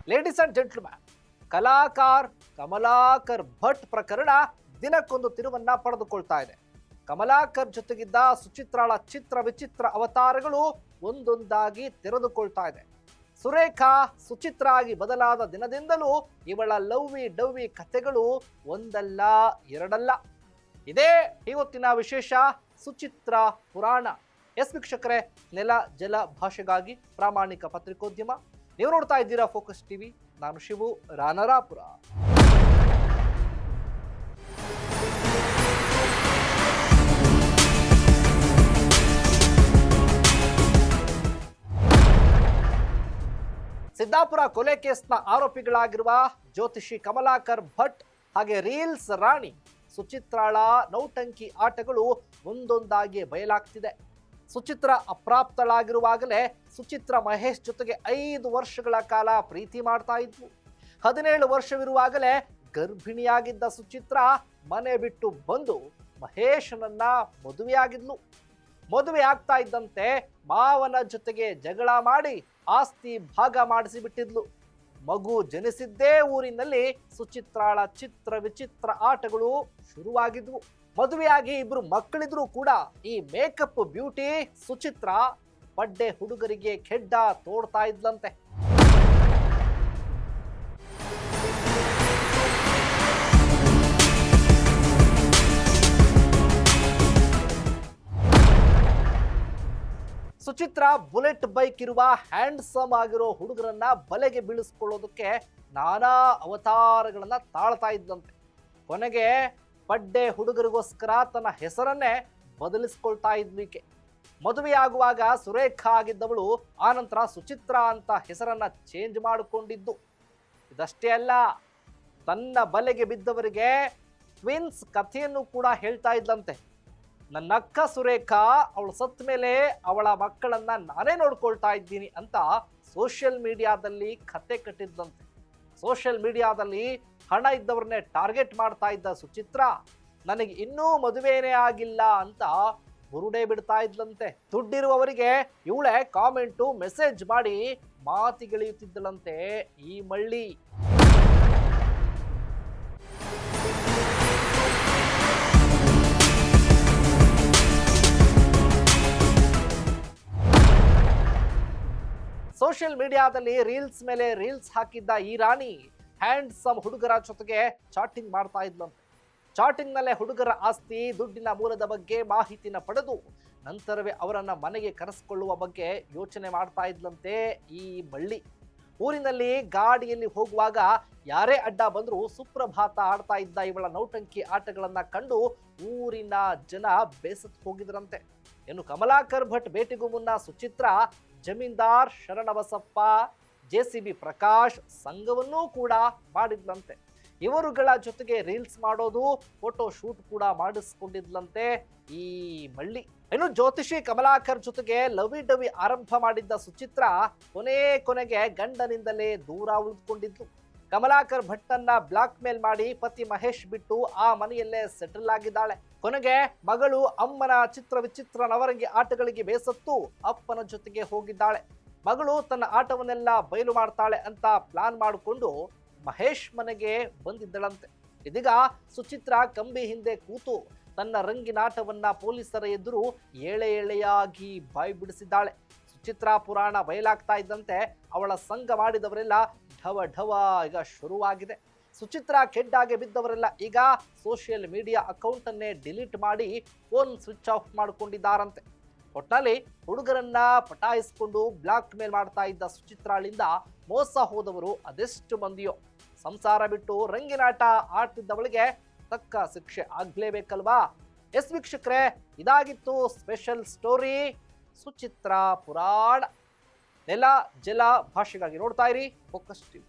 Ladies and gentleman, ಕಲಾಕಾರ್ ಕಮಲಾಕರ್ ಭಟ್ ಪ್ರಕರಣ ದಿನಕ್ಕೊಂದು ತಿರುವನ್ನ ಪಡೆದುಕೊಳ್ತಾ ಇದೆ. ಕಮಲಾಕರ್ ಜೊತೆಗಿದ್ದ ಸುಚಿತ್ರಾಳ ಚಿತ್ರ ವಿಚಿತ್ರ ಅವತಾರಗಳು ಒಂದೊಂದಾಗಿ ತೆರೆದುಕೊಳ್ತಾ ಇದೆ. ಸುರೇಖಾ ಸುಚಿತ್ರ ಆಗಿ ಬದಲಾದ ದಿನದಿಂದಲೂ ಇವಳ ಲವ್ವಿ ಡವ್ವಿ ಕಥೆಗಳು ಒಂದಲ್ಲ ಎರಡಲ್ಲ. ಇದೇ ಇವತ್ತಿನ ವಿಶೇಷ ಸುಚಿತ್ರ ಪುರಾಣ. ಎಸ್ ವೀಕ್ಷಕರೇ, ನೆಲ ಜಲ ಭಾಷೆಗಾಗಿ ಪ್ರಾಮಾಣಿಕ ಪತ್ರಿಕೋದ್ಯಮ. ನೀವು ನೋಡ್ತಾ ಇದ್ದೀರಾ ಫೋಕಸ್ ಟಿವಿ. ನಾನು ಶಿವು ರಾನರಾಪುರ. ಸಿದ್ದಾಪುರ ಕೊಲೆ ಕೇಸ್ನ ಆರೋಪಿಗಳಾಗಿರುವ ಜ್ಯೋತಿಷಿ ಕಮಲಾಕರ್ ಭಟ್ ಹಾಗೆ ರೀಲ್ಸ್ ರಾಣಿ ಸುಚಿತ್ರಾಳ ನೌಟಂಕಿ ಆಟಗಳು ಒಂದೊಂದಾಗಿ ಬಯಲಾಗ್ತಿದೆ. ಸುಚಿತ್ರ ಅಪ್ರಾಪ್ತಳಾಗಿರುವಾಗಲೇ ಸುಚಿತ್ರ ಮಹೇಶ್ ಜೊತೆಗೆ 5 ವರ್ಷಗಳ ಕಾಲ ಪ್ರೀತಿ ಮಾಡ್ತಾ ಇದ್ವು. 17 ವರ್ಷವಿರುವಾಗಲೇ ಗರ್ಭಿಣಿಯಾಗಿದ್ದ ಸುಚಿತ್ರ ಮನೆ ಬಿಟ್ಟು ಬಂದು ಮಹೇಶನನ್ನ ಮದುವೆಯಾಗಿದ್ಲು. ಮದುವೆ ಆಗ್ತಾ ಇದ್ದಂತೆ ಮಾವನ ಜೊತೆಗೆ ಜಗಳ ಮಾಡಿ ಆಸ್ತಿ ಭಾಗ ಮಾಡಿಸಿ ಬಿಟ್ಟಿದ್ಲು. ಮಗು ಜನಿಸಿದ್ದೇ ಊರಿನಲ್ಲಿ ಸುಚಿತ್ರಾಳ ಚಿತ್ರ ವಿಚಿತ್ರ ಆಟಗಳು ಶುರುವಾಗಿದ್ವು. ಮದುವೆಯಾಗಿ 2 ಮಕ್ಕಳಿದ್ರು ಕೂಡ ಈ ಮೇಕಪ್ ಬ್ಯೂಟಿ ಸುಚಿತ್ರ ಬಡ್ಡೆ ಹುಡುಗರಿಗೆ ಖೆಡ್ಡ ತೋಡ್ತಾ ಇದ್ಲಂತೆ. ಸುಚಿತ್ರ ಬುಲೆಟ್ ಬೈಕ್ ಇರುವ ಹ್ಯಾಂಡ್ಸಮ್ ಆಗಿರೋ ಹುಡುಗರನ್ನ ಬಲೆಗೆ ಬೀಳಿಸ್ಕೊಳ್ಳೋದಕ್ಕೆ ನಾನಾ ಅವತಾರಗಳನ್ನ ತಾಳ್ತಾ ಇದ್ದಂತೆ. ಕೊನೆಗೆ ಬಡ್ಡೆ ಹುಡುಗರಿಗೋಸ್ಕರ ತನ್ನ ಹೆಸರನ್ನೇ ಬದಲಿಸ್ಕೊಳ್ತಾ ಇದ್ಲಿಕ್ಕೆ. ಮದುವೆಯಾಗುವಾಗ ಸುರೇಖಾ ಆಗಿದ್ದವಳು ಆನಂತರ ಸುಚಿತ್ರ ಅಂತ ಹೆಸರನ್ನ ಚೇಂಜ್ ಮಾಡಿಕೊಂಡಿದ್ದು. ಇದಷ್ಟೇ ಅಲ್ಲ, ತನ್ನ ಬಲೆಗೆ ಬಿದ್ದವರಿಗೆ ಟ್ವಿನ್ಸ್ ಕಥೆಯನ್ನು ಕೂಡ ಹೇಳ್ತಾ ಇದ್ದಂತೆ. ನನ್ನ ಅಕ್ಕ ಸುರೇಖಾ ಅವಳು ಸತ್ತ ಮೇಲೆ ಅವಳ ಮಕ್ಕಳನ್ನ ನಾನೇ ನೋಡ್ಕೊಳ್ತಾ ಇದ್ದೀನಿ ಅಂತ ಸೋಷಿಯಲ್ ಮೀಡಿಯಾದಲ್ಲಿ ಕತೆ ಕಟ್ಟಿದ್ದಂತೆ. ಸೋಷಿಯಲ್ ಮೀಡಿಯಾದಲ್ಲಿ ಹಣ ಇದ್ದವ್ರನ್ನೇ ಟಾರ್ಗೆಟ್ ಮಾಡ್ತಾ ಇದ್ದ ಸುಚಿತ್ರ ನನಗೆ ಇನ್ನೂ ಮದುವೆನೇ ಆಗಿಲ್ಲ ಅಂತ ಬುರುಡೆ ಬಿಡ್ತಾ ಇದ್ಲಂತೆ. ದುಡ್ಡಿರುವವರಿಗೆ ಇವಳೆ ಕಾಮೆಂಟು ಮೆಸೇಜ್ ಮಾಡಿ ಮಾತಿಗೆಳೆಯುತ್ತಿದ್ದಳಂತೆ ಈ ಮಳ್ಳಿ. ಸೋಷಿಯಲ್ ಮೀಡಿಯಾದಲ್ಲಿ ರೀಲ್ಸ್ ಮೇಲೆ ರೀಲ್ಸ್ ಹಾಕಿದ್ದ ಈ ರಾಣಿ ಹ್ಯಾಂಡ್ಸಮ್ ಹುಡುಗರ ಜೊತೆಗೆ ಚಾಟಿಂಗ್ ಮಾಡ್ತಾ ಇದ್ಲಂತೆ. ಚಾಟಿಂಗ್ ನಲ್ಲೇ ಹುಡುಗರ ಆಸ್ತಿ ದುಡ್ಡಿನ ಮೂಲದ ಬಗ್ಗೆ ಮಾಹಿತಿನ ಪಡೆದು ನಂತರವೇ ಅವರನ್ನ ಮನೆಗೆ ಕರೆಸಿಕೊಳ್ಳುವ ಬಗ್ಗೆ ಯೋಚನೆ ಮಾಡ್ತಾ ಇದ್ಲಂತೆ ಈ ಮಳ್ಳಿ. ಊರಿನಲ್ಲಿ ಗಾಡಿಯಲ್ಲಿ ಹೋಗುವಾಗ ಯಾರೇ ಅಡ್ಡ ಬಂದರೂ ಸುಪ್ರಭಾತ ಆಡ್ತಾ ಇದ್ದ ಇವಳ ನೌಟಂಕಿ ಆಟಗಳನ್ನ ಕಂಡು ಊರಿನ ಜನ ಬೇಸತ್ತು ಹೋಗಿದ್ರಂತೆ. ಇನ್ನು ಕಮಲಾಕರ್ ಭಟ್ ಭೇಟಿಗೂ ಮುನ್ನ ಸುಚಿತ್ರ ಜಮೀನ್ದಾರ್ ಶರಣಬಸಪ್ಪ, JCB ಪ್ರಕಾಶ್ ಸಂಘವನ್ನೂ ಕೂಡ ಮಾಡಿದ್ಲಂತೆ. ಇವರುಗಳ ಜೊತೆಗೆ ರೀಲ್ಸ್ ಮಾಡೋದು, ಫೋಟೋ ಶೂಟ್ ಕೂಡ ಮಾಡಿಸ್ಕೊಂಡಿದ್ಲಂತೆ ಈ ಮಳ್ಳಿ. ಇನ್ನು ಜ್ಯೋತಿಷಿ ಕಮಲಾಕರ್ ಜೊತೆಗೆ ಲವಿ ಡವಿ ಆರಂಭ ಮಾಡಿದ್ದ ಸುಚಿತ್ರ ಕೊನೆಗೆ ಗಂಡನಿಂದಲೇ ದೂರ ಉಳಿದುಕೊಂಡಿದ್ಲು. ಕಮಲಾಕರ್ ಭಟ್ಟನ್ನ ಬ್ಲಾಕ್ ಮೇಲ್ ಮಾಡಿ ಪತಿ ಮಹೇಶ್ ಬಿಟ್ಟು ಆ ಮನೆಯಲ್ಲೇ ಸೆಟಲ್ ಆಗಿದ್ದಾಳೆ. ಕೊನೆಗೆ ಮಗಳು ಅಮ್ಮನ ಚಿತ್ರ ವಿಚಿತ್ರ ನವರಂಗಿ ಆಟಗಳಿಗೆ ಬೇಸತ್ತು ಅಪ್ಪನ ಜೊತೆಗೆ ಹೋಗಿದ್ದಾಳೆ. ಮಗಳು ತನ್ನ ಆಟವನ್ನೆಲ್ಲ ಬಯಲು ಮಾಡ್ತಾಳೆ ಅಂತ ಪ್ಲಾನ್ ಮಾಡಿಕೊಂಡು ಮಹೇಶ್ ಮನೆಗೆ ಬಂದಿದ್ದಳಂತೆ. ಇದೀಗ ಸುಚಿತ್ರ ಕಂಬಿ ಹಿಂದೆ ಕೂತು ತನ್ನ ರಂಗಿನಾಟವನ್ನ ಪೊಲೀಸರ ಎದುರು ಎಳೆಯಾಗಿ ಬಾಯಿ ಬಿಡಿಸಿದ್ದಾಳೆ. ಸುಚಿತ್ರ ಪುರಾಣ ಬಯಲಾಗ್ತಾ ಇದ್ದಂತೆ ಅವಳ ಸಂಘ ಮಾಡಿದವರೆಲ್ಲ ಢವ ಈಗ ಶುರುವಾಗಿದೆ. ಸುಚಿತ್ರ ಕೆಡ್ಡಾಗೆ ಬಿದ್ದವರೆಲ್ಲ ಈಗ ಸೋಷಿಯಲ್ ಮೀಡಿಯಾ ಅಕೌಂಟ್ ಅನ್ನೇ ಡಿಲೀಟ್ ಮಾಡಿ ಫೋನ್ ಸ್ವಿಚ್ ಆಫ್ ಮಾಡಿಕೊಂಡಿದ್ದಾರಂತೆ. ಒಟ್ನಲ್ಲಿ ಹುಡುಗರನ್ನ ಪಟಾಯಿಸಿಕೊಂಡು ಬ್ಲಾಕ್ ಮೇಲ್ ಮಾಡ್ತಾ ಇದ್ದ ಸುಚಿತ್ರಾಳಿಂದ ಮೋಸ ಹೋದವರು ಅದೆಷ್ಟು ಮಂದಿಯೋ. ಸಂಸಾರ ಬಿಟ್ಟು ರಂಗಿನಾಟ ಆಡ್ತಿದ್ದವಳಿಗೆ ತಕ್ಕ ಶಿಕ್ಷೆ ಆಗ್ಲೇಬೇಕಲ್ವಾ? ಎಸ್ ವೀಕ್ಷಕರೇ, ಇದಾಗಿತ್ತು ಸ್ಪೆಷಲ್ ಸ್ಟೋರಿ ಸುಚಿತ್ರ ಪುರಾಣ. ನೆಲ ಜಲ ಭಾಷೆಗಾಗಿ ನೋಡ್ತಾ ಇರಿ ಫೋಕಸ್ ಟಿವಿ.